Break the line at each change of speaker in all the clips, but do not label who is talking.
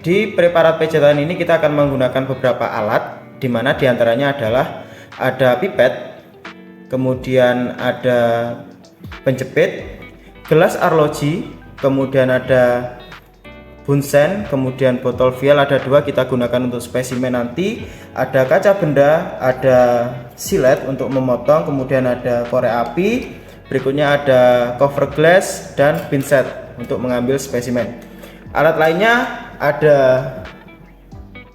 Di preparat pejetan ini kita akan menggunakan beberapa alat, di mana diantaranya adalah ada pipet, kemudian ada penjepit, gelas arloji, kemudian ada bunsen, kemudian botol vial ada 2 kita gunakan untuk spesimen nanti, ada kaca benda, ada silet untuk memotong, kemudian ada korek api, berikutnya ada cover glass dan pinset untuk mengambil spesimen. Alat lainnya ada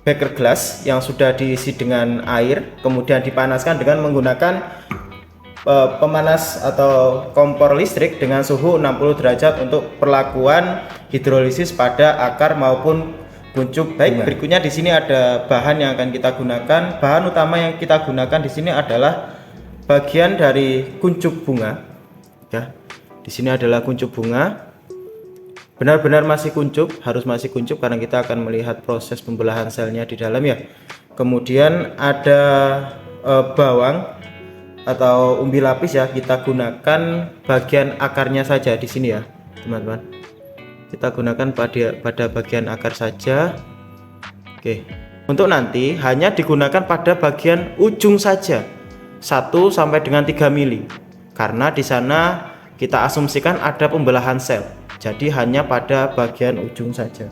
beker glass yang sudah diisi dengan air, kemudian dipanaskan dengan menggunakan pemanas atau kompor listrik dengan suhu 60 derajat untuk perlakuan hidrolisis pada akar maupun kuncup. Baik, berikutnya di sini ada bahan yang akan kita gunakan. Bahan utama yang kita gunakan di sini adalah bagian dari kuncup bunga. Ya, di sini adalah kuncup bunga. Benar-benar masih kuncup, harus masih kuncup karena kita akan melihat proses pembelahan selnya di dalam ya. Kemudian ada bawang atau umbi lapis ya, kita gunakan bagian akarnya saja di sini ya, teman-teman. Kita gunakan pada bagian akar saja. Oke. Untuk nanti hanya digunakan pada bagian ujung saja. 1 sampai dengan 3 mili. Karena di sana kita asumsikan ada pembelahan sel. Jadi hanya pada bagian ujung saja.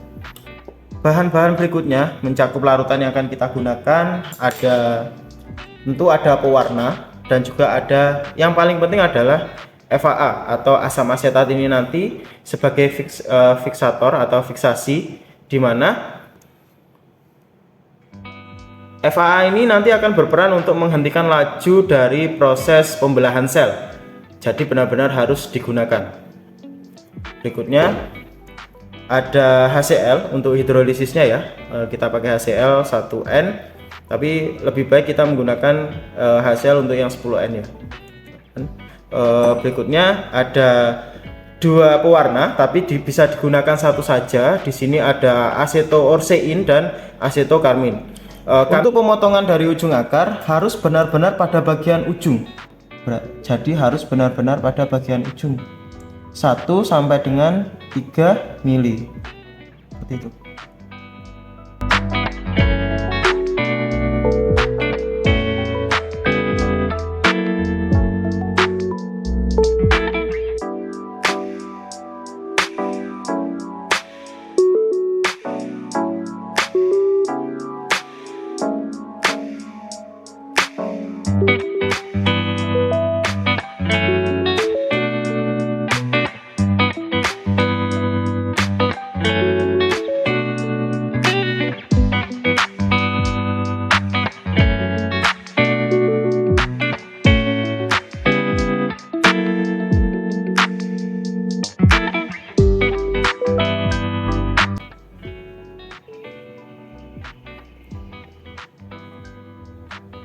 Bahan-bahan berikutnya mencakup larutan yang akan kita gunakan, tentu ada pewarna, dan juga ada yang paling penting adalah FAA atau asam asetat ini nanti sebagai fiksator atau fiksasi, di mana FAA ini nanti akan berperan untuk menghentikan laju dari proses pembelahan sel. Jadi benar-benar harus digunakan. Berikutnya ada HCl untuk hidrolisisnya ya, kita pakai HCl 1N, tapi lebih baik kita menggunakan HCl untuk yang 10N ya. Berikutnya ada 2 pewarna, tapi bisa digunakan satu saja. Di sini ada acetoorsein dan acetokarmin. Untuk pemotongan dari ujung akar harus benar-benar pada bagian ujung. Jadi harus benar-benar pada bagian ujung. 1 sampai dengan 3 mili. Seperti itu.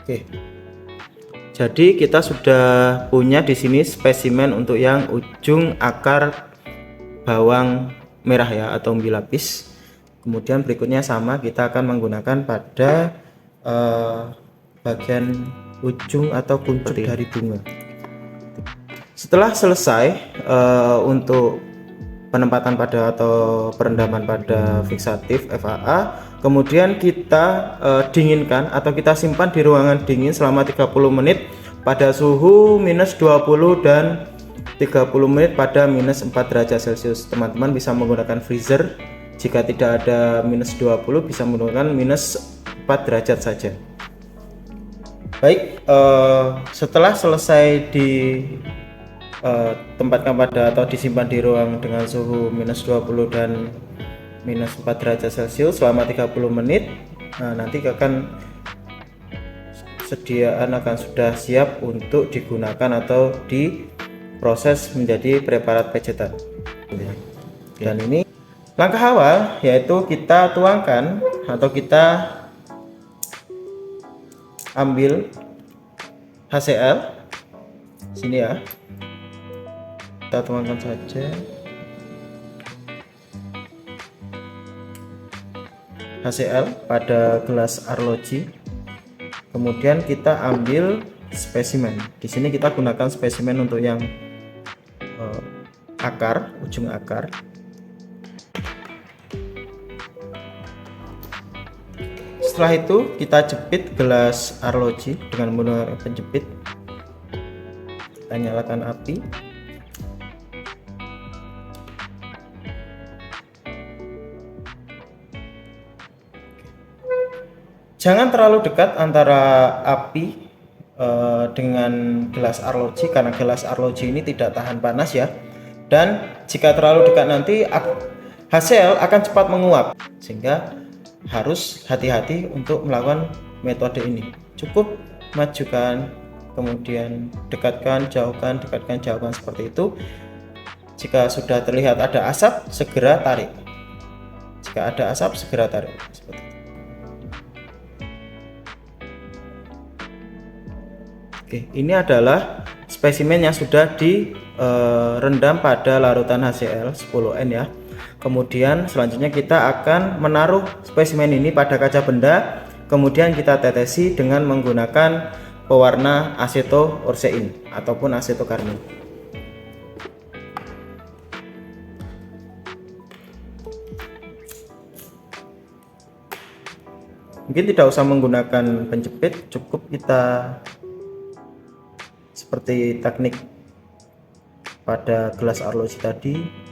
Oke. Jadi kita sudah punya di sini spesimen untuk yang ujung akar bawang merah ya atau umbi lapis. Kemudian berikutnya sama, kita akan menggunakan pada bagian ujung atau kuncup dari bunga. Setelah selesai untuk penempatan pada atau perendaman pada fiksatif FAA, kemudian kita dinginkan atau kita simpan di ruangan dingin selama 30 menit pada suhu minus 20 dan 30 menit pada minus 4 derajat Celcius. Teman-teman bisa menggunakan freezer. Jika tidak ada minus 20 bisa menggunakan minus 4 derajat saja. Baik, setelah selesai di tempatkan pada atau disimpan di ruang dengan suhu minus 20 dan minus 4 derajat Celcius selama 30 menit. Nah, nanti sediaan akan sudah siap untuk digunakan atau diproses menjadi preparat pejetan. Dan ini langkah awal yaitu kita tuangkan atau kita ambil HCl sini ya, kita tuangkan saja HCl pada gelas arloji, kemudian kita ambil spesimen. Di sini kita gunakan spesimen untuk yang akar, ujung akar. Setelah itu kita jepit gelas arloji dengan menggunakan penjepit. Kita nyalakan api. Jangan terlalu dekat antara api dengan gelas arloji, karena gelas arloji ini tidak tahan panas ya. Dan jika terlalu dekat nanti hasil akan cepat menguap, sehingga harus hati-hati untuk melakukan metode ini. Cukup majukan, kemudian dekatkan, jauhkan, seperti itu. Jika sudah terlihat ada asap, segera tarik. Jika ada asap, segera tarik. Seperti itu. Oke, ini adalah spesimen yang sudah direndam pada larutan HCl 10N ya. Kemudian selanjutnya kita akan menaruh spesimen ini pada kaca benda, kemudian kita tetesi dengan menggunakan pewarna aseto-ursein ataupun asetokarmin. Mungkin tidak usah menggunakan penjepit, cukup kita seperti teknik pada gelas arloji tadi,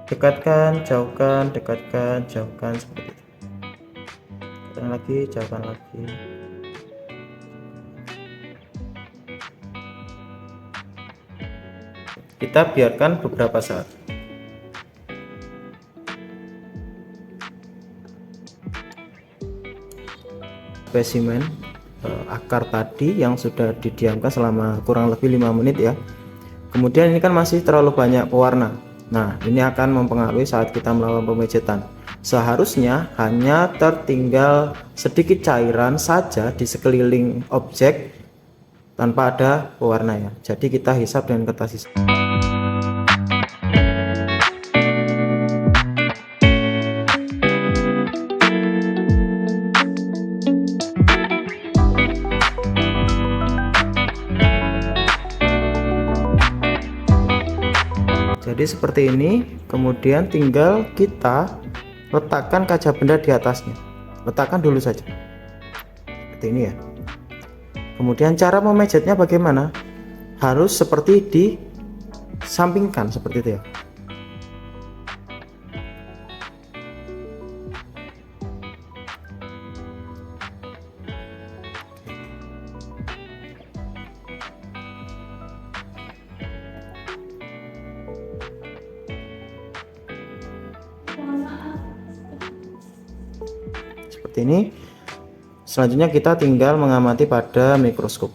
dekatkan, jauhkan, seperti itu. Dekatkan lagi, jauhkan lagi. Kita biarkan beberapa saat. Spesimen akar tadi yang sudah didiamkan selama kurang lebih 5 menit ya. Kemudian ini kan masih terlalu banyak pewarna. Nah, ini akan mempengaruhi saat kita melakukan pemijatan. Seharusnya hanya tertinggal sedikit cairan saja di sekeliling objek tanpa ada pewarna ya. Jadi kita hisap dengan kertas hisap. Jadi seperti ini, kemudian tinggal kita letakkan kaca benda di atasnya. Letakkan dulu saja. Seperti ini ya. Kemudian cara memijatnya bagaimana? Harus seperti disampingkan seperti itu ya. Seperti ini. Selanjutnya kita tinggal mengamati pada mikroskop.